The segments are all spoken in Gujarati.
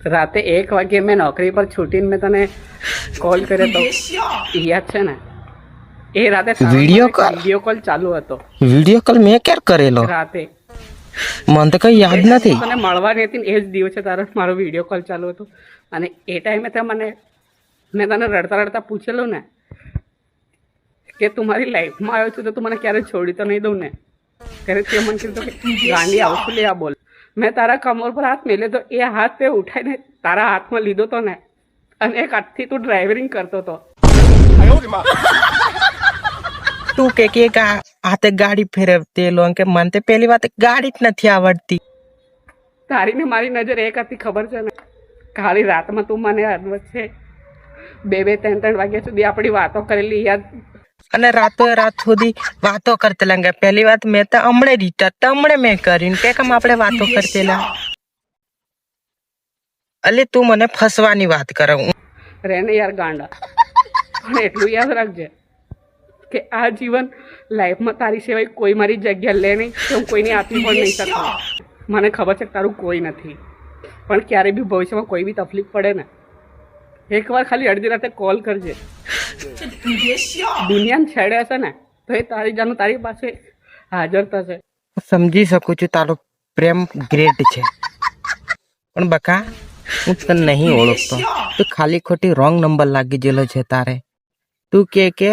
રાતે 1 વાગે મેં નોકરી પર છૂટીને મેં તને કોલ કર્યો તો યાદ છે ને? એ રાતે વિડીયો કોલ ચાલુ હતો. વિડીયો કોલ મેં ક્યારે કરેલો? રાતે મને તો કઈ યાદ નથી. તને મળવાની હતી એ જ દિવસે તારો મારો વિડીયો કોલ ચાલુ હતો. અને એ ટાઈમે તે મેં તને રડતા રડતા પૂછેલું ને કે તું મારી લાઈફમાં આવ્યો છું તો તું મને ક્યારે છોડી તો નહીં દઉં ને. ત્યારે તે મને કીધું કે ગાંડી આવશું લે આ બોલ. મેં તારા કમર પર હાથ મેલ્યો તો એ હાથ તે ઉઠાઈને તારા હાથમાં લીધો તો ને અને એક હાથથી તું ડ્રાઇવરિંગ કરતો હતો. તું કે હાથે ગાડી ફેરવતેલો કે મને તો પહેલી વાત ગાડી જ નથી આવડતી. તારી ને મારી નજર એક હતી ખબર છે ને? ખાલી રાતમાં તું મને વચ્ચે 2-3 વાગ્યા સુધી આપણી વાતો કરેલી યાદ. અને રાતો રાત સુધી વાતો કરતેલા કે પહેલી વાત મેં તો હમણે રીતા તમને મેં કરીને કે કેમ આપણે વાતો કરતેલા. અલે તું મને ફસવાની વાત કરે. રેને યાર ગાંડા, પણ એટલું યાદ રાખજે કે આ જીવન લાઈફમાં તારી સિવાય કોઈ મારી જગ્યા લે નહીં તો હું કોઈની આપી પણ નહીં શકું. મને ખબર છે કે તારું કોઈ નથી, પણ ક્યારે બી ભવિષ્યમાં કોઈ બી તકલીફ પડે ને એકવાર ખાલી અડધી રાતે કોલ કરજે. દુનિયાને છેડે હશે ને તો એ તારી જાનું તારી પાસે હાજર થશે. સમજી શકું છું તારો પ્રેમ ગ્રેટ છે, પણ બકા હું તને નહીં ઓળખતો. તું ખાલી ખોટી રોંગ નંબર લાગી ગયેલો છે તારે. તું કે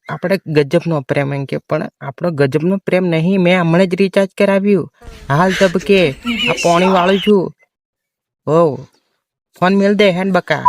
આપણે ગજબનો પ્રેમ એમ કે, પણ આપણો ગજબનો પ્રેમ નહીં. મેં હમણાં જ રિચાર્જ કરાવ્યું હાલ તબકે આ પાણી વાળું છું. ઓ ફોન મેલ દે હેન બકા.